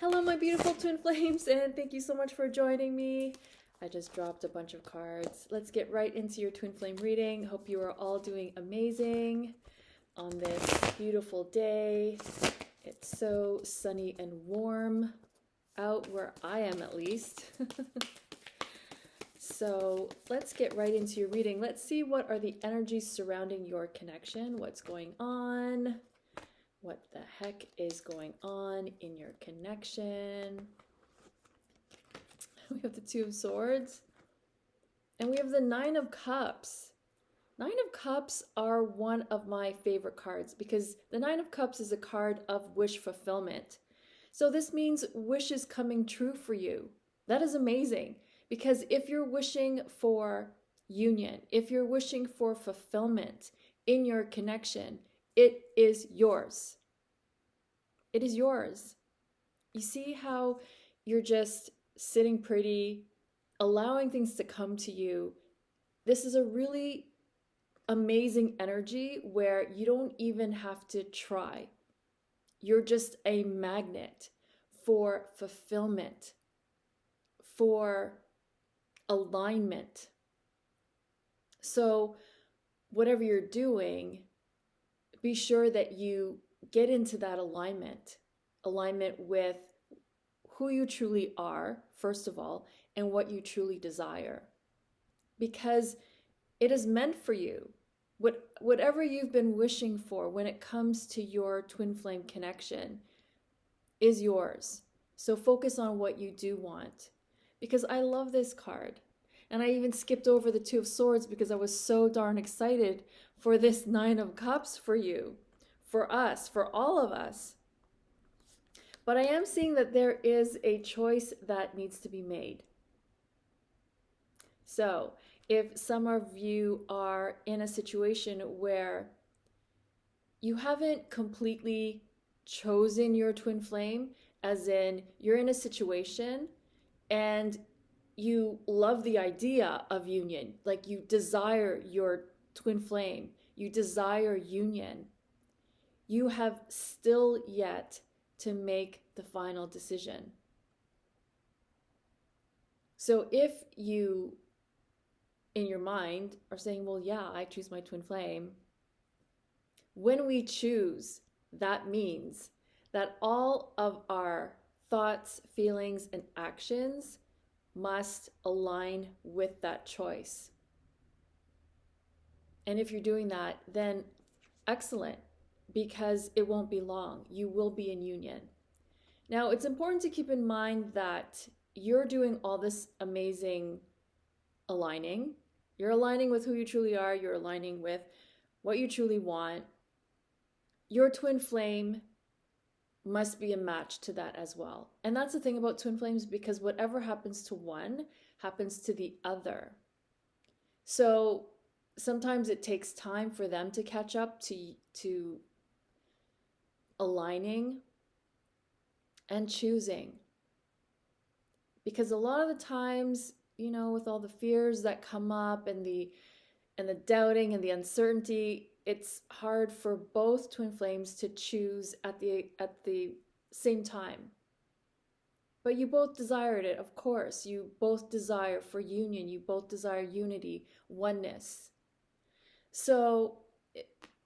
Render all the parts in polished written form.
Hello, my beautiful twin flames, and thank you so much for joining me. I just dropped a bunch of cards. Let's get right into your twin flame reading. Hope you are all doing amazing on this beautiful day. It's so sunny and warm out where I am, at least. So let's get right into your reading. Let's see what are the energies surrounding your connection. What's going on? What the heck is going on in your connection? We have the Two of Swords. And we have the Nine of Cups. Nine of Cups are one of my favorite cards because the Nine of Cups is a card of wish fulfillment. So this means wishes coming true for you. That is amazing because if you're wishing for union, if you're wishing for fulfillment in your connection, it is yours. It is yours. You see how you're just sitting pretty, allowing things to come to you. This is a really amazing energy where you don't even have to try. You're just a magnet for fulfillment, for alignment. So whatever you're doing, be sure that you get into that alignment with who you truly are, first of all, and what you truly desire. Because it is meant for you. Whatever you've been wishing for when it comes to your twin flame connection is yours. So focus on what you do want. Because I love this card. And I even skipped over the Two of Swords because I was so darn excited for this Nine of Cups for you, for us, for all of us. But I am seeing that there is a choice that needs to be made. So if some of you are in a situation where you haven't completely chosen your twin flame, as in you're in a situation and you love the idea of union, like you desire your twin flame, you desire union, you have still yet to make the final decision. So if you, in your mind, are saying, well, yeah, I choose my twin flame, when we choose, that means that all of our thoughts, feelings, and actions must align with that choice. And if you're doing that, then excellent, because it won't be long. You will be in union. Now, it's important to keep in mind that you're doing all this amazing aligning. You're aligning with who you truly are. You're aligning with what you truly want. Your twin flame must be a match to that as well. And that's the thing about twin flames, because whatever happens to one happens to the other. So sometimes it takes time for them to catch up to aligning and choosing. Because a lot of the times, you know, with all the fears that come up and the doubting and the uncertainty, it's hard for both twin flames to choose at the same time. But you both desired it, of course. You both desire for union. You both desire unity, oneness. So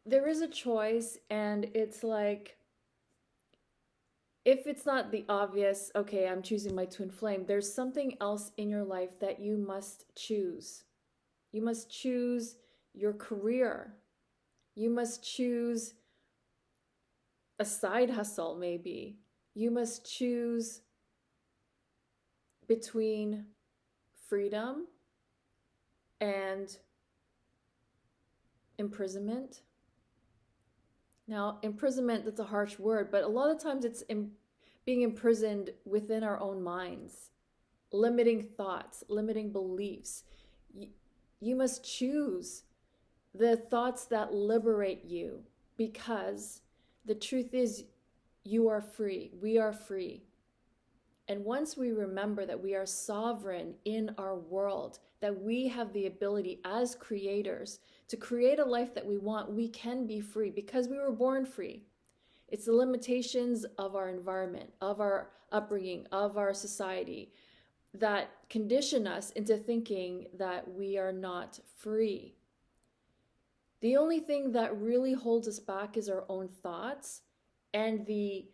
there is a choice, and it's like, if it's not the obvious, okay, I'm choosing my twin flame, there's something else in your life that you must choose. You must choose your career. You must choose a side hustle, maybe. You must choose between freedom and imprisonment. Now, imprisonment, that's a harsh word, but a lot of times it's being imprisoned within our own minds, limiting thoughts, limiting beliefs. You must choose the thoughts that liberate you, because the truth is you are free. We are free. And once we remember that we are sovereign in our world, that we have the ability as creators to create a life that we want, we can be free because we were born free. It's the limitations of our environment, of our upbringing, of our society that condition us into thinking that we are not free. The only thing that really holds us back is our own thoughts and the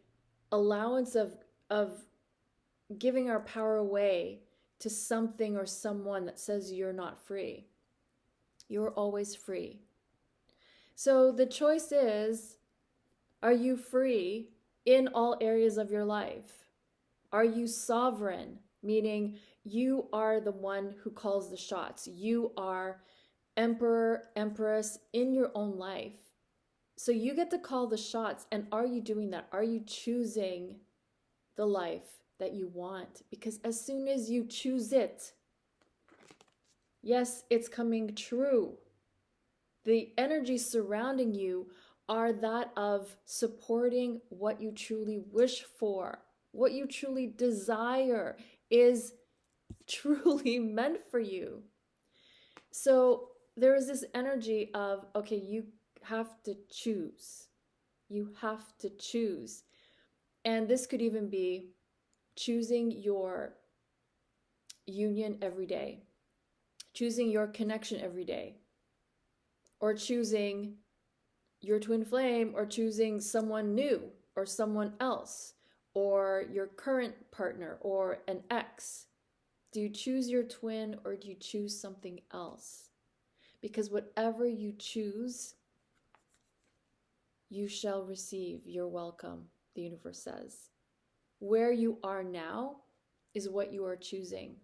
allowance of giving our power away to something or someone that says you're not free. You're always free. So the choice is, are you free in all areas of your life? Are you sovereign? Meaning you are the one who calls the shots. You are emperor, empress in your own life. So you get to call the shots. And are you doing that? Are you choosing the life that you want? Because as soon as you choose it, yes, it's coming true. The energies surrounding you are that of supporting what you truly wish for, what you truly desire is truly meant for you. So there is this energy of, okay, you have to choose. You have to choose. And this could even be choosing your union every day, choosing your connection every day, or choosing your twin flame, or choosing someone new or someone else, or your current partner or an ex. Do you choose your twin or do you choose something else? Because whatever you choose, you shall receive. You're welcome, the universe says. Where you are now is what you are choosing.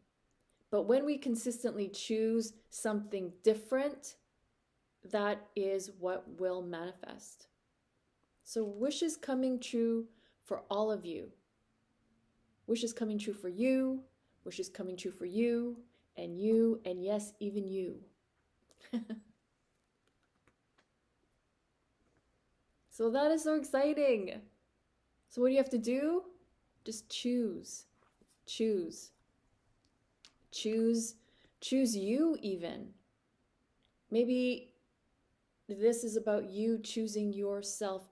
But when we consistently choose something different, that is what will manifest. So wishes coming true for all of you. Wishes coming true for you, wishes coming true for you, and yes, even you. So that is so exciting. So what do you have to do? Just choose. Choose. Choose you even. Maybe this is about you choosing yourself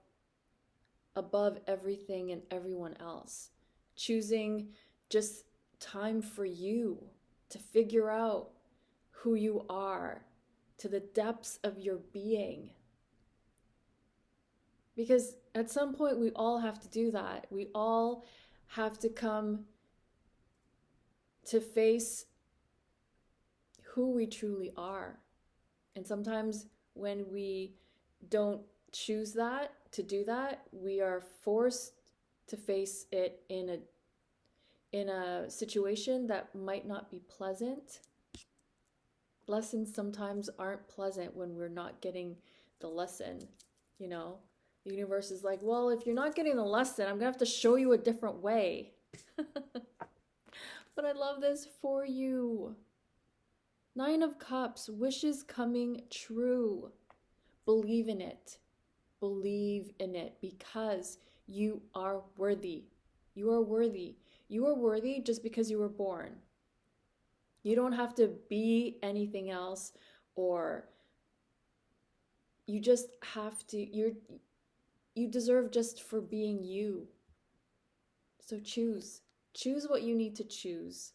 above everything and everyone else. Choosing just time for you to figure out who you are to the depths of your being. Because at some point we all have to do that. We all have to come to face who we truly are. And sometimes when we don't choose that, to do that, we are forced to face it in a situation that might not be pleasant. Lessons sometimes aren't pleasant when we're not getting the lesson, you know? The universe is like, well, if you're not getting the lesson, I'm gonna have to show you a different way. But I love this for you. 9 of Cups, wishes coming true. Believe in it. Believe in it because you are worthy. You are worthy. You are worthy just because you were born. You don't have to be anything else, or you just have to, you deserve just for being you. So choose what you need to choose,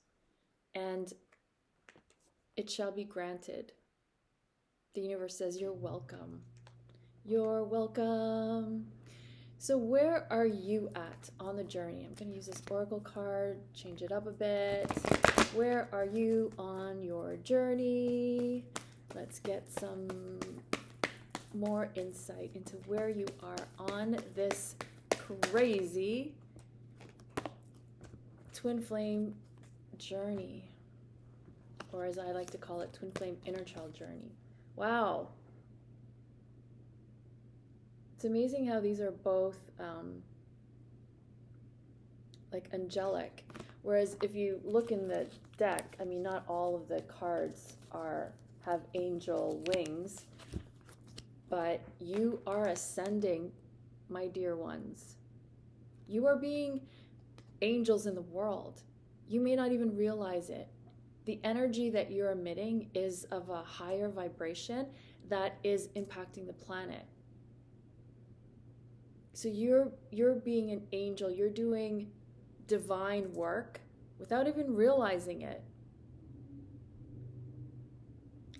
and it shall be granted. The universe says you're welcome. You're welcome. So where are you at on the journey? I'm going to use this oracle card, change it up a bit. Where are you on your journey? Let's get some more insight into where you are on this crazy twin flame journey, or as I like to call it, twin flame inner child journey. Wow. It's amazing how these are both like angelic. Whereas if you look in the deck, I mean, not all of the cards have angel wings, but you are ascending, my dear ones. You are being angels in the world. You may not even realize it. The energy that you're emitting is of a higher vibration that is impacting the planet. So you're being an angel. You're doing divine work without even realizing it.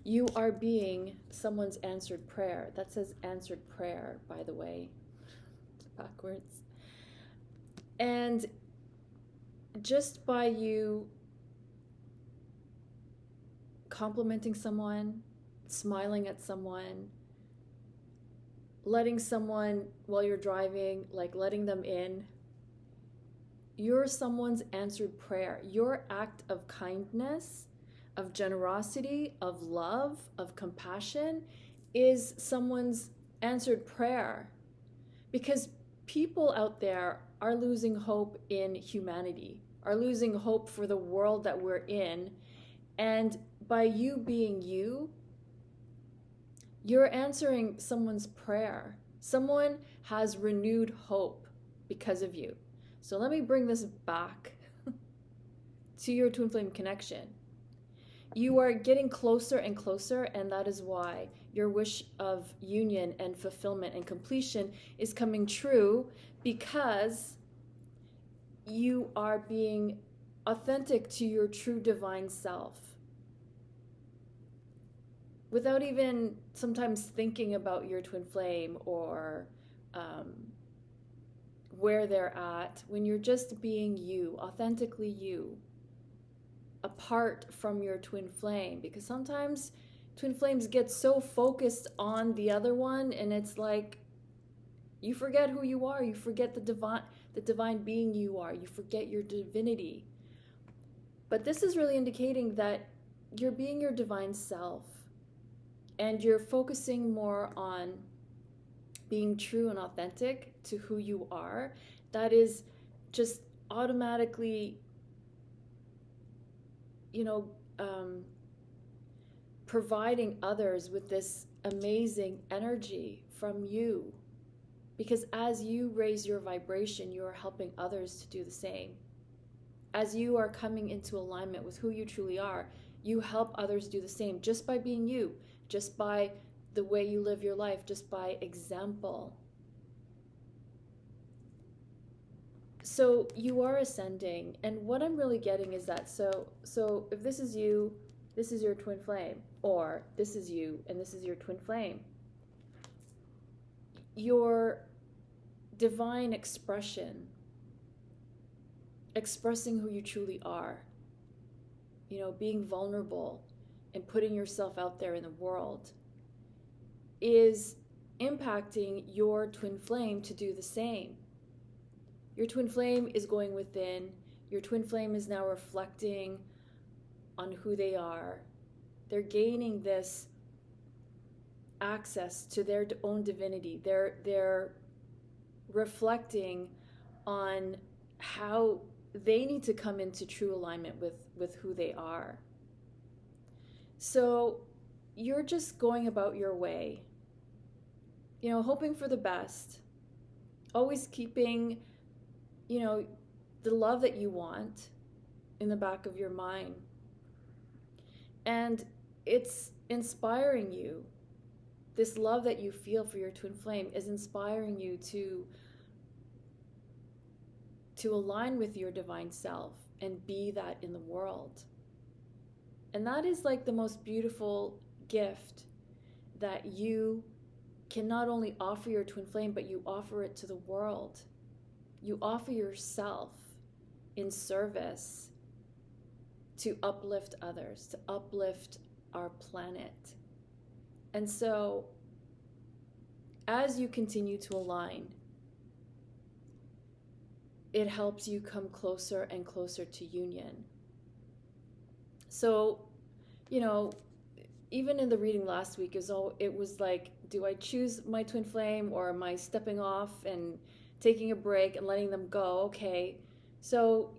You are being someone's answered prayer. That says answered prayer, by the way. It's backwards. And just by you complimenting someone, smiling at someone, letting someone, while you're driving, like letting them in, you're someone's answered prayer. Your act of kindness, of generosity, of love, of compassion is someone's answered prayer. Because people out there are losing hope in humanity, are losing hope for the world that we're in. And by you being you, you're answering someone's prayer. Someone has renewed hope because of you. So let me bring this back to your twin flame connection. You are getting closer and closer, and that is why your wish of union and fulfillment and completion is coming true, because you are being authentic to your true divine self. Without even sometimes thinking about your twin flame or where they're at, when you're just being you, authentically you, apart from your twin flame. Because sometimes twin flames get so focused on the other one, and it's like you forget who you are. You forget the divine being you are. You forget your divinity. But this is really indicating that you're being your divine self, and you're focusing more on being true and authentic to who you are. That is just automatically, providing others with this amazing energy from you. Because as you raise your vibration, you are helping others to do the same. As you are coming into alignment with who you truly are, you help others do the same just by being you, just by the way you live your life, just by example. So you are ascending, and what I'm really getting is that, so if this is you, this is your twin flame, or this is you and this is your twin flame, your divine expression, expressing who you truly are, being vulnerable and putting yourself out there in the world, is impacting your twin flame to do the same. Your twin flame is going within. Your twin flame is now reflecting on who they are. They're gaining this access to their own divinity. They're reflecting on how they need to come into true alignment with who they are. So you're just going about your way, hoping for the best, always keeping, the love that you want in the back of your mind. And it's inspiring you. This love that you feel for your twin flame is inspiring you to align with your divine self and be that in the world. And that is like the most beautiful gift that you can not only offer your twin flame, but you offer it to the world. You offer yourself in service to uplift others, to uplift our planet. And so as you continue to align, it helps you come closer and closer to union. So, even in the reading last week, it was like, do I choose my twin flame, or am I stepping off and taking a break and letting them go? Okay, so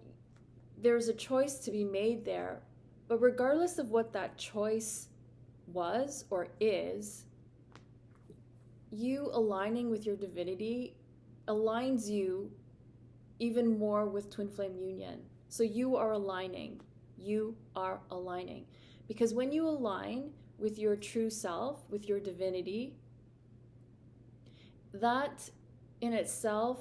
there's a choice to be made there. But regardless of what that choice was or is, you aligning with your divinity aligns you even more with twin flame union. So you are aligning. Because when you align with your true self, with your divinity, that in itself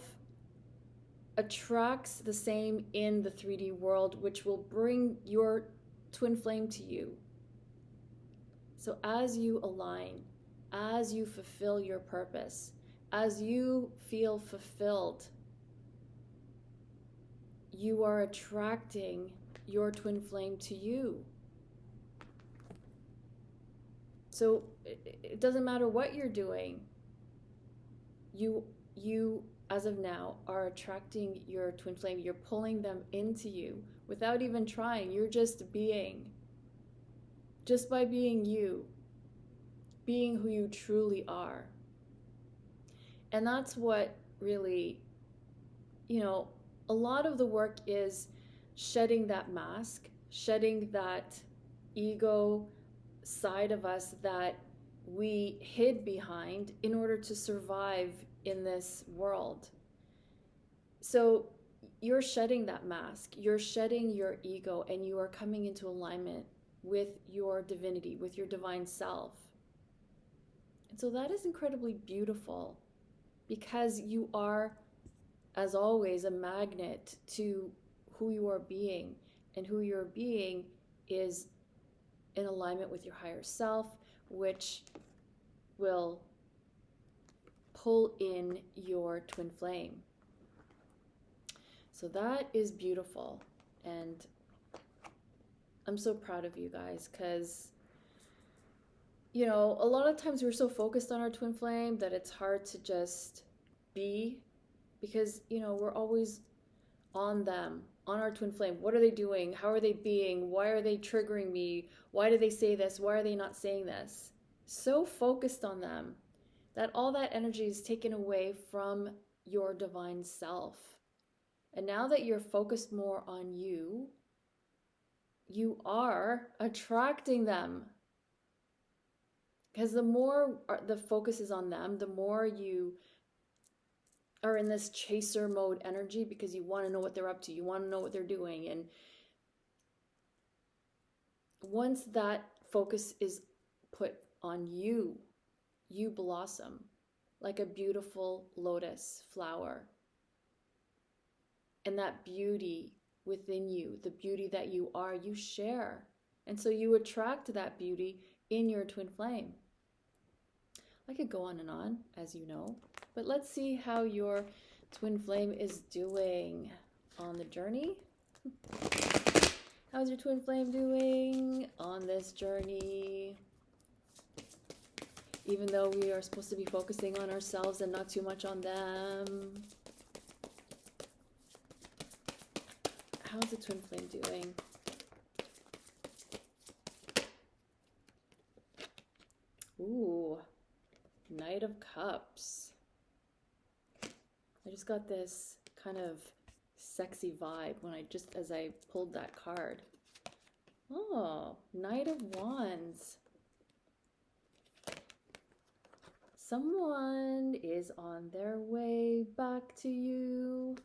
attracts the same in the 3D world, which will bring your twin flame to you. So as you align, as you fulfill your purpose, as you feel fulfilled, you are attracting your twin flame to you. So it doesn't matter what you're doing. You as of now are attracting your twin flame. You're pulling them into you without even trying. You're just being. Just by being you, being who you truly are. And that's what really, a lot of the work is shedding that mask, shedding that ego side of us that we hid behind in order to survive in this world. So you're shedding that mask, you're shedding your ego, and you are coming into alignment with your divinity, with your divine self. And so that is incredibly beautiful, because you are, as always, a magnet to who you are being, and who you're being is in alignment with your higher self, which will pull in your twin flame. So that is beautiful, and I'm so proud of you guys, because a lot of times we're so focused on our twin flame that it's hard to just be, because we're always on them, on our twin flame. What are they doing? How are they being? Why are they triggering me? Why do they say this? Why are they not saying this? So focused on them that all that energy is taken away from your divine self. And now that you're focused more on you, you are attracting them. Because the more the focus is on them, the more you are in this chaser mode energy, because you want to know what they're up to. You want to know what they're doing. And once that focus is put on you, you blossom like a beautiful lotus flower. And that beauty within you, the beauty that you are, you share. And so you attract that beauty in your twin flame. I could go on and on, as you know, but let's see how your twin flame is doing on the journey. How's your twin flame doing on this journey? Even though we are supposed to be focusing on ourselves and not too much on them. How's the twin flame doing? Ooh, Knight of Cups. I just got this kind of sexy vibe as I pulled that card. Oh, Knight of Wands. Someone is on their way back to you.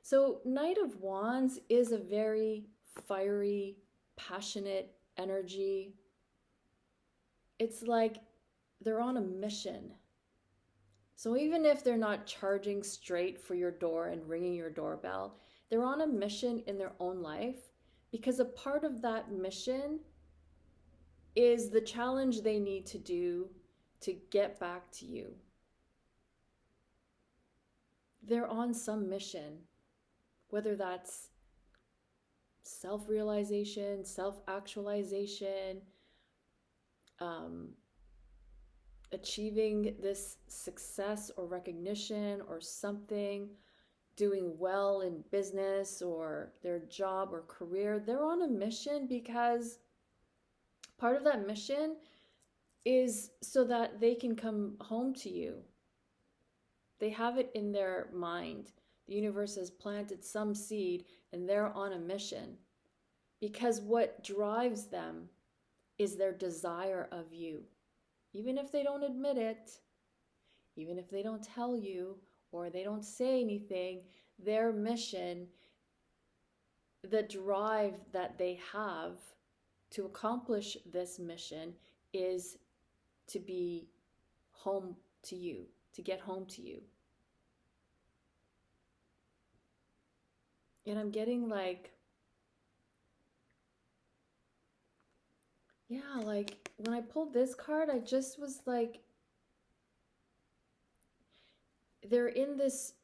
So Knight of Wands is a very fiery, passionate energy. It's like they're on a mission. So even if they're not charging straight for your door and ringing your doorbell, they're on a mission in their own life, because a part of that mission is the challenge they need to do to get back to you. They're on some mission, whether that's self-realization, self-actualization, achieving this success or recognition or something, doing well in business or their job or career. They're on a mission, because part of that mission is so that they can come home to you. They have it in their mind. The universe has planted some seed and they're on a mission, because what drives them is their desire of you. Even if they don't admit it, even if they don't tell you or they don't say anything, their mission, the drive that they have to accomplish this mission, is to be home to you, to get home to you. And I'm getting like, yeah, like when I pulled this card, I just was like, they're in this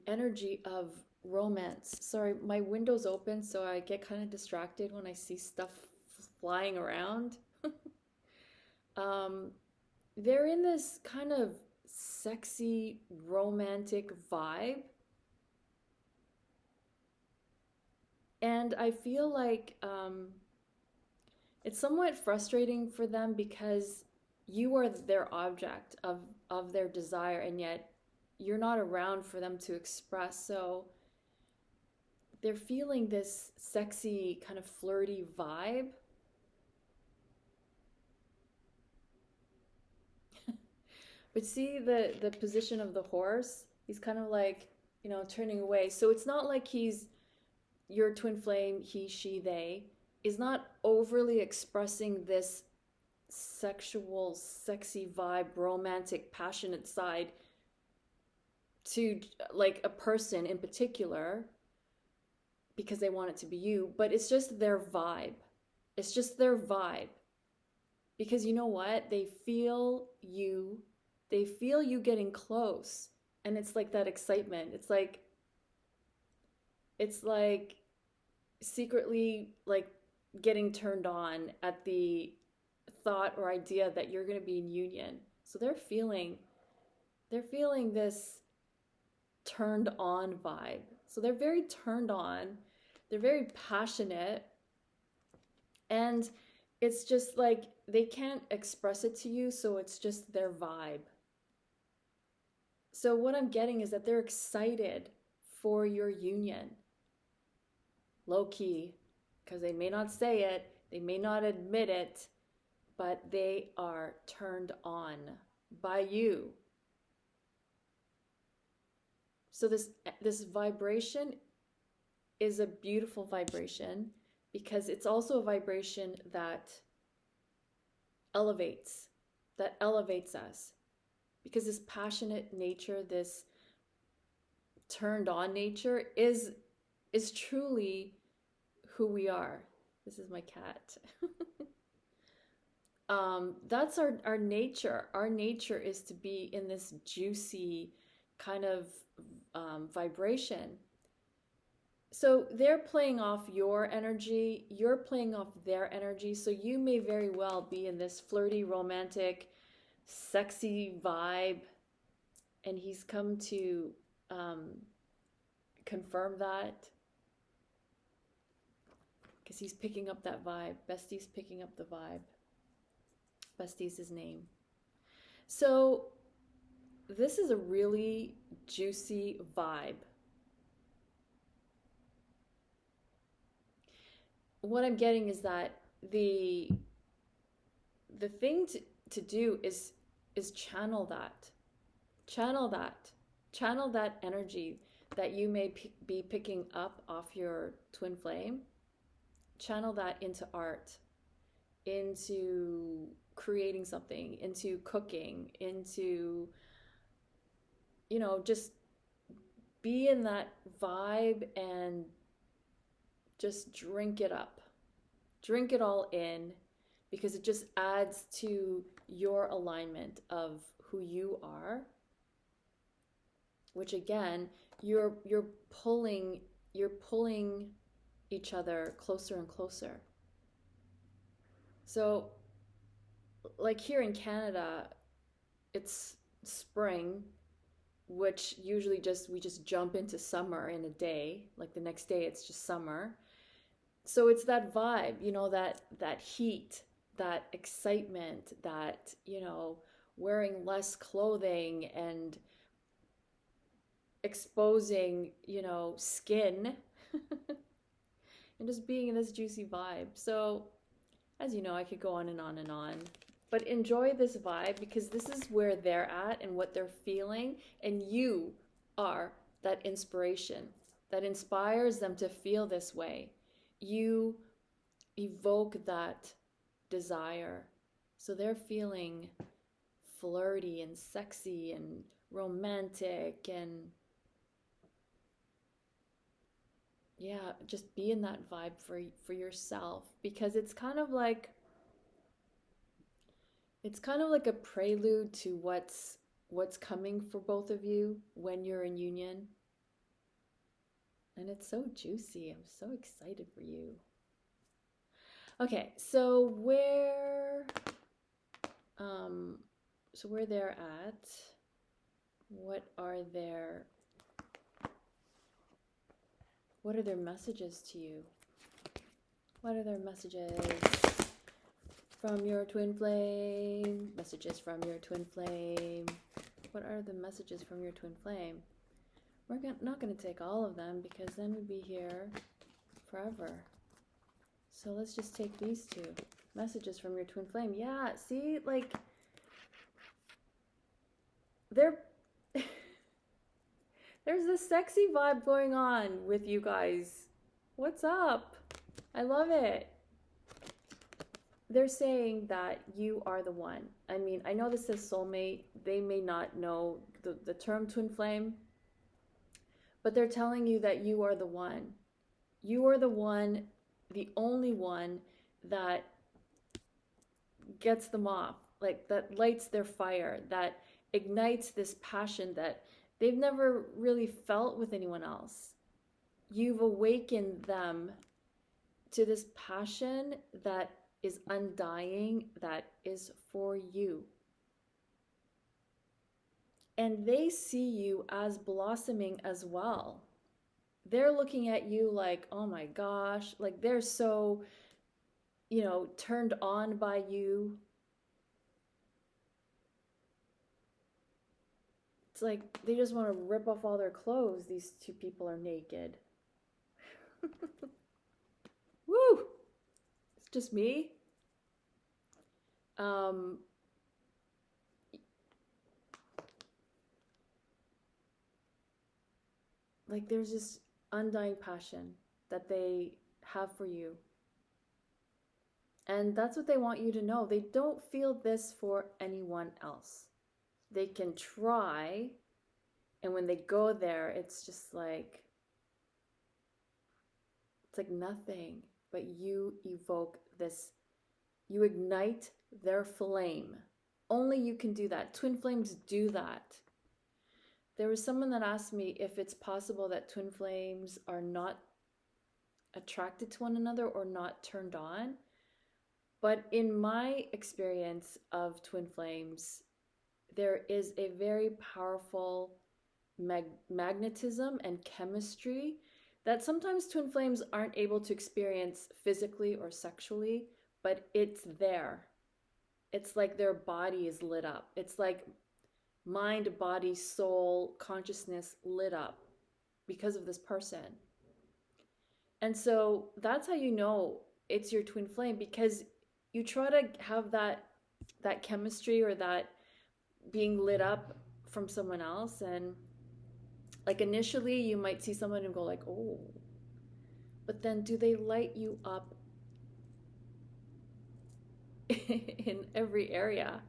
energy of romance. Sorry, my window's open, so I get kind of distracted when I see stuff flying around. They're in this kind of sexy, romantic vibe. And I feel like it's somewhat frustrating for them because you are their object of their desire, and yet you're not around for them to express. So they're feeling this sexy, kind of flirty vibe. But see the position of the horse? He's kind of like, you know, turning away. So it's not like he's your twin flame, he, she, they, is not overly expressing this sexual, sexy vibe, romantic, passionate side to like a person in particular because they want it to be you, but it's just their vibe. It's just their vibe. Because you know what? They feel you getting close, and it's like that excitement. It's like secretly like getting turned on at the thought or idea that you're going to be in union. So they're feeling this turned on vibe. So they're very turned on. They're very passionate. And it's just like they can't express it to you, so it's just their vibe. So what I'm getting is that they're excited for your union. Low key, because they may not say it, they may not admit it, but they are turned on by you. So this vibration is a beautiful vibration because it's also a vibration that elevates us. Because this passionate nature, this turned on nature is truly who we are. This is my cat. That's our nature. Our nature is to be in this juicy kind of vibration. So they're playing off your energy, you're playing off their energy, so you may very well be in this flirty, romantic, sexy vibe, and he's come to confirm that because he's picking up that vibe. Bestie's picking up the vibe. Bestie's his name. So this is a really juicy vibe. What I'm getting is that the thing to do is channel that energy that you may be picking up off your twin flame. Channel that into art, into creating something, into cooking, into, you know, just be in that vibe and just drink it up. Drink it all in, because it just adds to your alignment of who you are, which again, you're pulling each other closer and closer. So like here in Canada, it's spring, which usually we just jump into summer in a day. Like the next day it's just summer. So it's that vibe, you know, that heat, that excitement, that, you know, wearing less clothing and exposing, you know, skin and just being in this juicy vibe. So as you know, I could go on and on and on, but enjoy this vibe because this is where they're at and what they're feeling, and you are that inspiration that inspires them to feel this way. You evoke that desire. So they're feeling flirty and sexy and romantic, and yeah, just be in that vibe for yourself, because it's kind of like a prelude to what's coming for both of you when you're in union. And it's so juicy. I'm so excited for you. Okay, so where they're at, what are their messages to you? What are their messages from your twin flame? Messages from your twin flame. What are the messages from your twin flame? We're not going to take all of them, because then we'd be here forever. So let's just take these two. Messages from your twin flame. Yeah, see, like, there's this sexy vibe going on with you guys. What's up? I love it. They're saying that you are the one. I mean, I know this says soulmate. They may not know the term twin flame, but they're telling you that you are the one. You are the one, the only one that gets them off, like that lights their fire, that ignites this passion that they've never really felt with anyone else. You've awakened them to this passion that is undying, that is for you. And they see you as blossoming as well. They're looking at you like, oh my gosh, like they're so, turned on by you. It's like they just want to rip off all their clothes. These two people are naked. Woo! It's just me. Like there's this undying passion that they have for you. And that's what they want you to know. They don't feel this for anyone else. They can try, and when they go there, it's just like, it's like nothing, but you evoke this, you ignite their flame. Only you can do that. Twin flames do that. There was someone that asked me if it's possible that twin flames are not attracted to one another or not turned on. But in my experience of twin flames, there is a very powerful magnetism and chemistry that sometimes twin flames aren't able to experience physically or sexually, but it's there. It's like their body is lit up. It's like mind, body, soul, consciousness lit up because of this person. And so that's how you know it's your twin flame, because you try to have that chemistry or that being lit up from someone else, and like initially you might see someone and go like, oh, but then do they light you up in every area?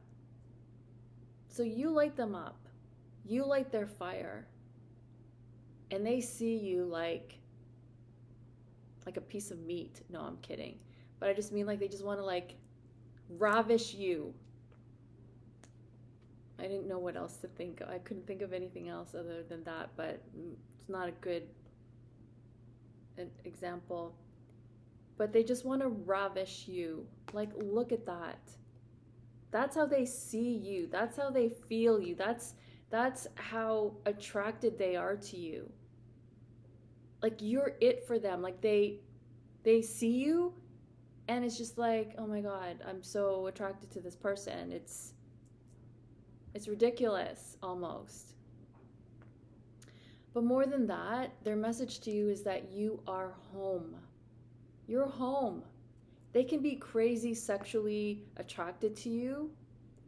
So you light them up, you light their fire, and they see you like a piece of meat. No, I'm kidding. But I just mean like they just want to like ravish you. I didn't know what else to think. I couldn't think of anything else other than that, but it's not a good example. But they just want to ravish you. Like, look at that. That's how they see you. That's how they feel you. That's how attracted they are to you. Like, you're it for them. Like, they see you, and it's just like, oh my God, I'm so attracted to this person. It's ridiculous, almost. But more than that, their message to you is that you are home. You're home. They can be crazy sexually attracted to you,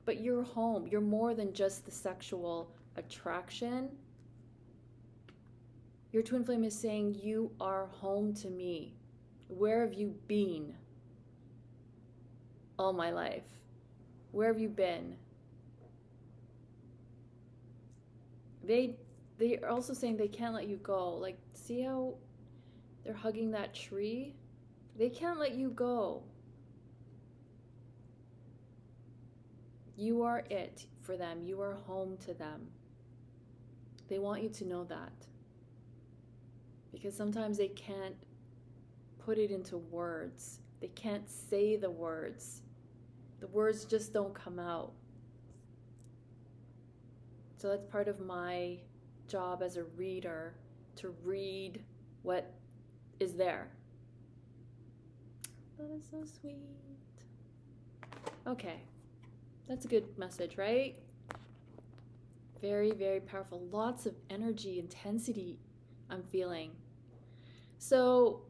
but you're home. You're more than just the sexual attraction. Your twin flame is saying, you are home to me. Where have you been all my life? Where have you been? they're also saying they can't let you go. Like, see how they're hugging that tree? They can't let you go. You are it for them. You are home to them. They want you to know that. Because sometimes they can't put it into words. They can't say the words. The words just don't come out. So that's part of my job as a reader, to read what is there. That is so sweet. Okay. That's a good message, right? Very, very powerful. Lots of energy, intensity I'm feeling. So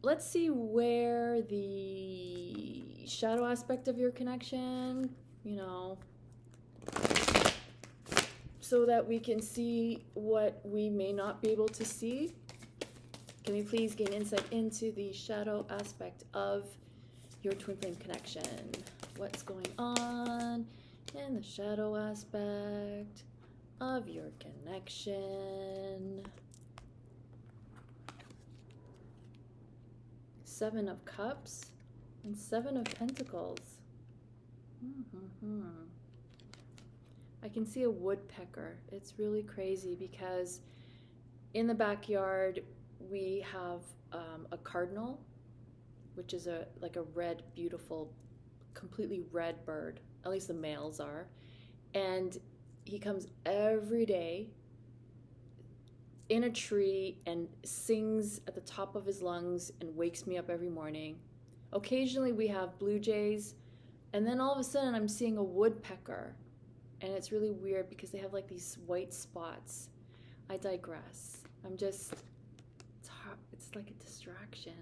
let's see where the shadow aspect of your connection, so that we can see what we may not be able to see. Can we please gain insight into the shadow aspect of your twin flame connection? What's going on in the shadow aspect of your connection? Seven of Cups and Seven of Pentacles. I can see a woodpecker. It's really crazy because in the backyard we have a cardinal, which is like a red, beautiful, completely red bird. At least the males are. And he comes every day in a tree and sings at the top of his lungs and wakes me up every morning. Occasionally we have blue jays, and then all of a sudden I'm seeing a woodpecker, and it's really weird because they have like these white spots. I digress. It's like a distraction.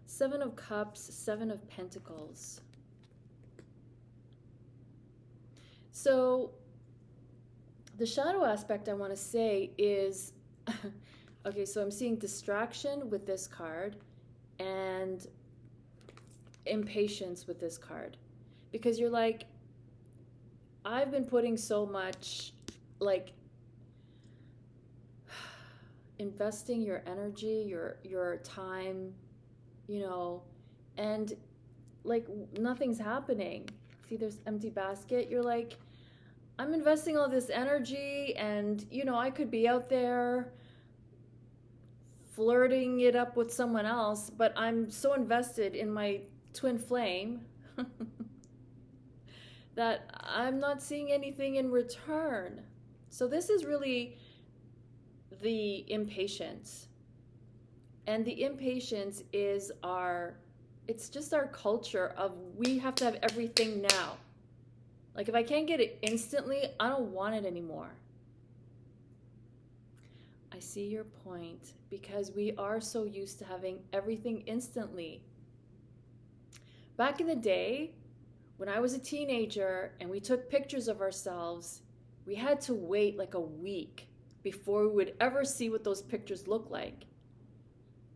Seven of Cups, Seven of Pentacles. So the shadow aspect I want to say is, okay, so I'm seeing distraction with this card and impatience with this card. Because you're like, I've been putting so much, like, investing your energy, your time, and like nothing's happening. See, there's empty basket. You're like, I'm investing all this energy, and I could be out there flirting it up with someone else, but I'm so invested in my twin flame that I'm not seeing anything in return. So this is really the impatience. And the impatience is it's just our culture of we have to have everything now. Like, if I can't get it instantly, I don't want it anymore. I see your point, because we are so used to having everything instantly. Back in the day, when I was a teenager and we took pictures of ourselves, we had to wait like a week before we would ever see what those pictures look like.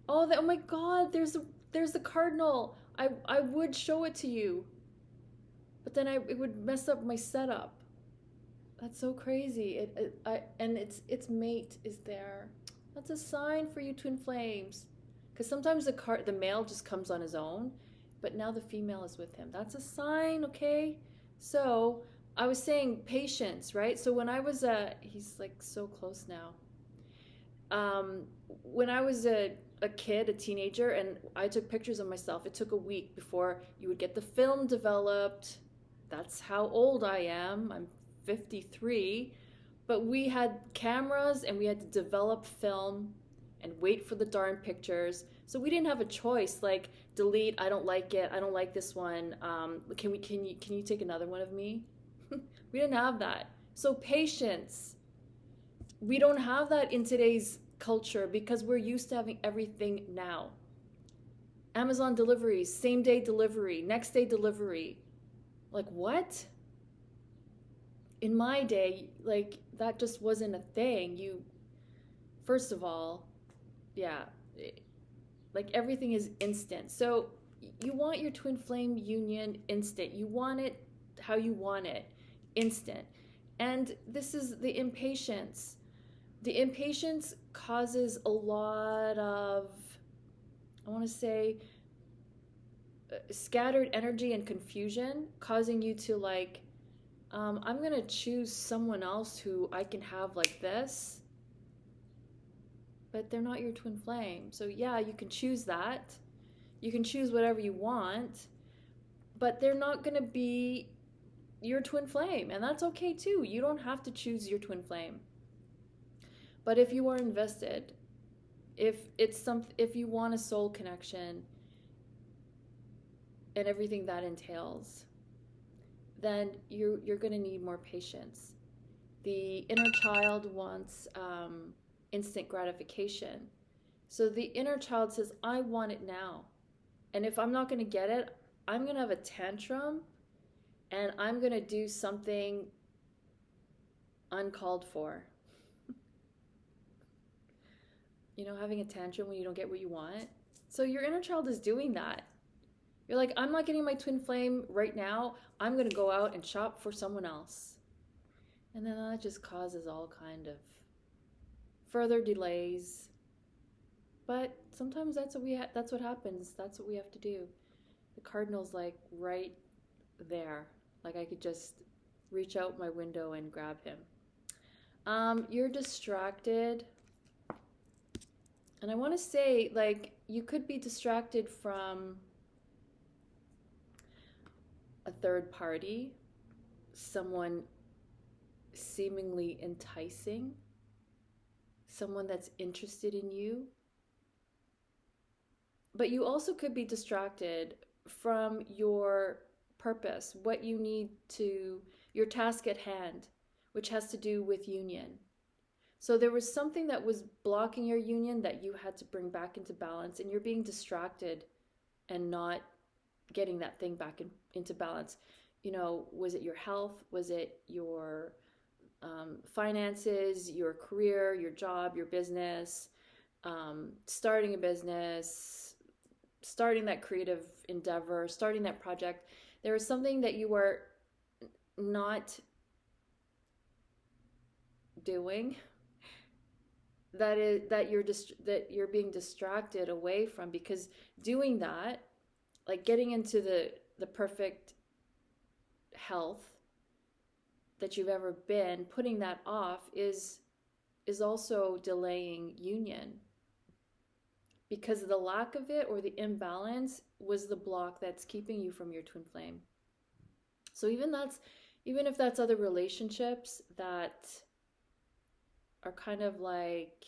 Oh my God, there's the cardinal. I would show it to you, but then it would mess up my setup. That's so crazy. And its mate is there. That's a sign for you, twin flames, because sometimes the male just comes on his own, but now the female is with him. That's a sign, okay? So I was saying patience, right? So when I was he's like so close now. When I was a kid, a teenager, and I took pictures of myself, it took a week before you would get the film developed. That's how old I am. I'm 53. But we had cameras and we had to develop film and wait for the darn pictures. So we didn't have a choice, like delete, I don't like it, I don't like this one. Can you take another one of me? We didn't have that. So patience. We don't have that in today's culture because we're used to having everything now. Amazon deliveries, same day delivery, next day delivery. Like, what? In my day, like, that just wasn't a thing. First of all, yeah, like everything is instant. So you want your twin flame union instant. You want it how you want it, instant. And this is the impatience. The impatience causes a lot of, I want to say, scattered energy and confusion, causing you to like, I'm going to choose someone else who I can have like this, but they're not your twin flame. So yeah, you can choose that. You can choose whatever you want, but they're not going to be your twin flame, and that's okay too. You don't have to choose your twin flame. But if you are invested, if you want a soul connection and everything that entails, then you're going to need more patience. The inner child wants instant gratification. So the inner child says, I want it now. And if I'm not going to get it, I'm going to have a tantrum and I'm going to do something uncalled for. You know, having a tantrum when you don't get what you want. So your inner child is doing that. You're like, I'm not getting my twin flame right now. I'm going to go out and shop for someone else. And then that just causes all kind of further delays. But sometimes that's what happens. That's what we have to do. The cardinal's like right there. Like I could just reach out my window and grab him. You're distracted. And I want to say, like, you could be distracted from a third party, someone seemingly enticing, someone that's interested in you. But you also could be distracted from your purpose, what you need to, your task at hand, which has to do with union. So there was something that was blocking your union that you had to bring back into balance, and you're being distracted and not getting that thing back into balance. You know, was it your health? Was it your finances, your career, your job, your business, starting a business, starting that creative endeavor, starting that project? There was something that you were not doing that you're being distracted away from, because doing that, like getting into the perfect health that you've ever been, putting that off is also delaying union, because the lack of it or the imbalance was the block that's keeping you from your twin flame. So even if that's other relationships that are kind of like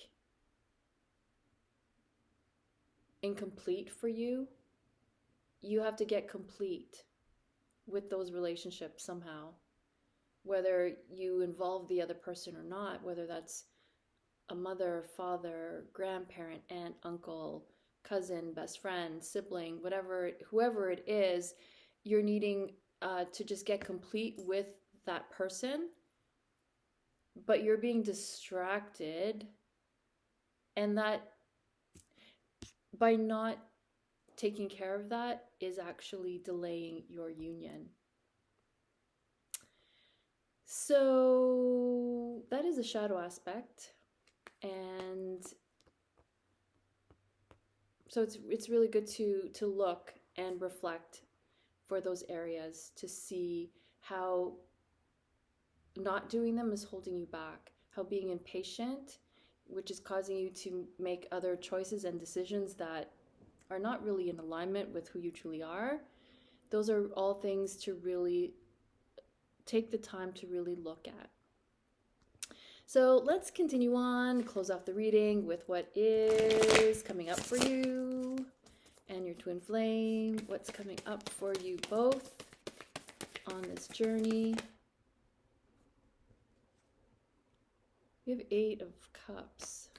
incomplete for you, you have to get complete with those relationships somehow, whether you involve the other person or not, whether that's a mother, father, grandparent, aunt, uncle, cousin, best friend, sibling, whoever it is, you're needing to just get complete with that person, but you're being distracted, and that by not taking care of that is actually delaying your union. So that is a shadow aspect, and so it's really good to look and reflect for those areas to see how not doing them is holding you back, how being impatient, which is causing you to make other choices and decisions that are not really in alignment with who you truly are. Those are all things to really take the time to really look at. So let's continue on, close off the reading with what is coming up for you and your twin flame. What's coming up for you both on this journey? We have 8 of Cups.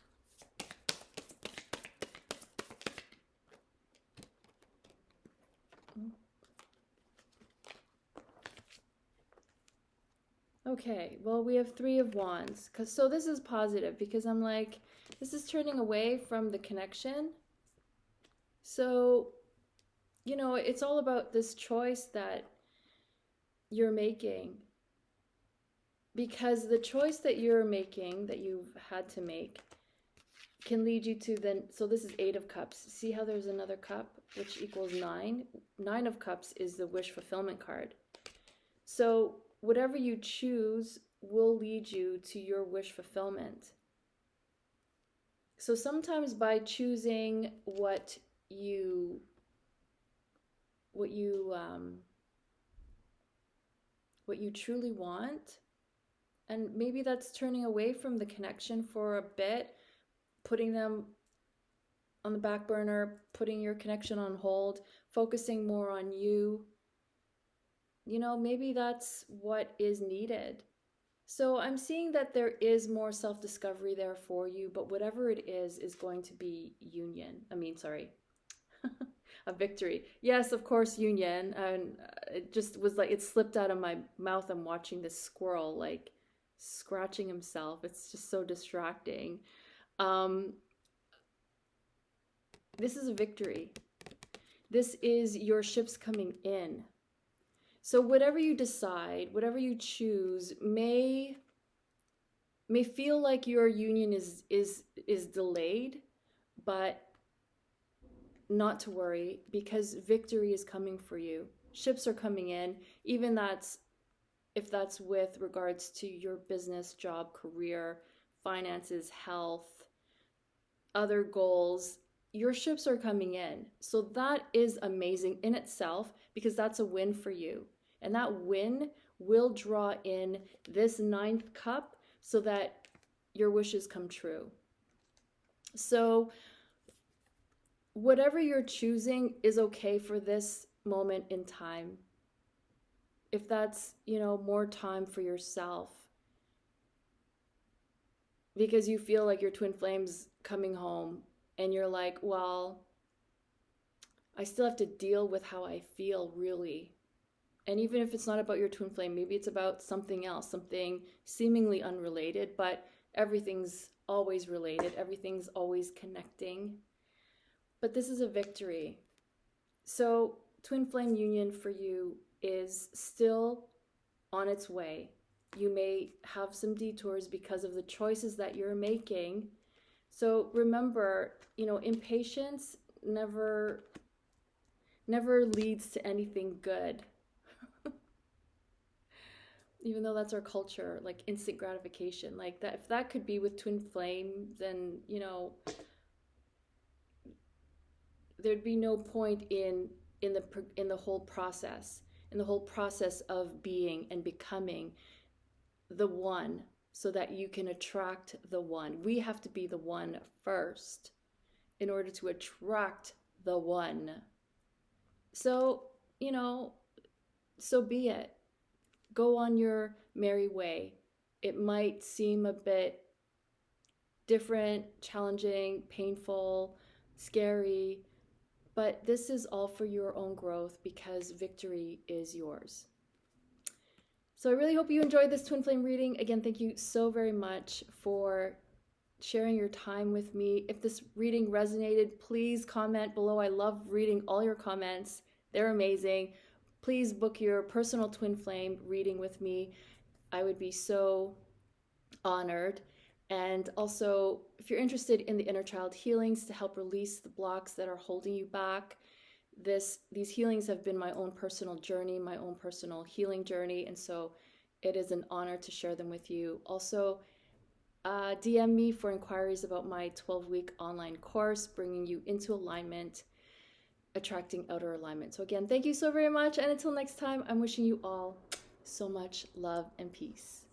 Okay, well, we have 3 of Wands. So this is positive, because I'm like, this is turning away from the connection. So, you know, it's all about this choice that you're making. because the choice that you're making, that you've had to make, can lead you to then, so this is 8 of Cups. See how there's another cup, which equals 9? 9 of Cups is the wish fulfillment card. So whatever you choose will lead you to your wish fulfillment. So sometimes by choosing what you truly want, and maybe that's turning away from the connection for a bit, putting them on the back burner, putting your connection on hold, focusing more on you. You know, maybe that's what is needed. So I'm seeing that there is more self-discovery there for you, but whatever it is going to be a victory. Yes, of course, union. And it just was like, it slipped out of my mouth. I'm watching this squirrel like scratching himself. It's just so distracting. This is a victory. This is your ships coming in. So whatever you decide, whatever you choose, may feel like your union is delayed, but not to worry, because victory is coming for you. Ships are coming in, even if that's with regards to your business, job, career, finances, health, other goals. Your ships are coming in. So that is amazing in itself, because that's a win for you. And that win will draw in this 9th cup so that your wishes come true. So whatever you're choosing is okay for this moment in time. If that's, more time for yourself, because you feel like your twin flame's coming home and you're like, well, I still have to deal with how I feel, really. And even if it's not about your twin flame, maybe it's about something else, something seemingly unrelated, but everything's always related. Everything's always connecting. But this is a victory. So twin flame union for you is still on its way. You may have some detours because of the choices that you're making. So remember, impatience never leads to anything good. Even though that's our culture, like instant gratification, like that. If that could be with twin flame, then there'd be no point in the whole process, of being and becoming the one, so that you can attract the one. We have to be the one first in order to attract the one. So, so be it. Go on your merry way. It might seem a bit different, challenging, painful, scary, but this is all for your own growth, because victory is yours. So I really hope you enjoyed this twin flame reading. Again, thank you so very much for sharing your time with me. If this reading resonated, please comment below. I love reading all your comments. They're amazing. Please book your personal twin flame reading with me. I would be so honored. And also, if you're interested in the Innerchild Healings to help release the blocks that are holding you back, these healings have been my own personal journey, my own personal healing journey, and so it is an honor to share them with you. Also, DM me for inquiries about my 12-week online course, bringing you into alignment, attracting outer alignment. So again, thank you so very much, and until next time, I'm wishing you all so much love and peace.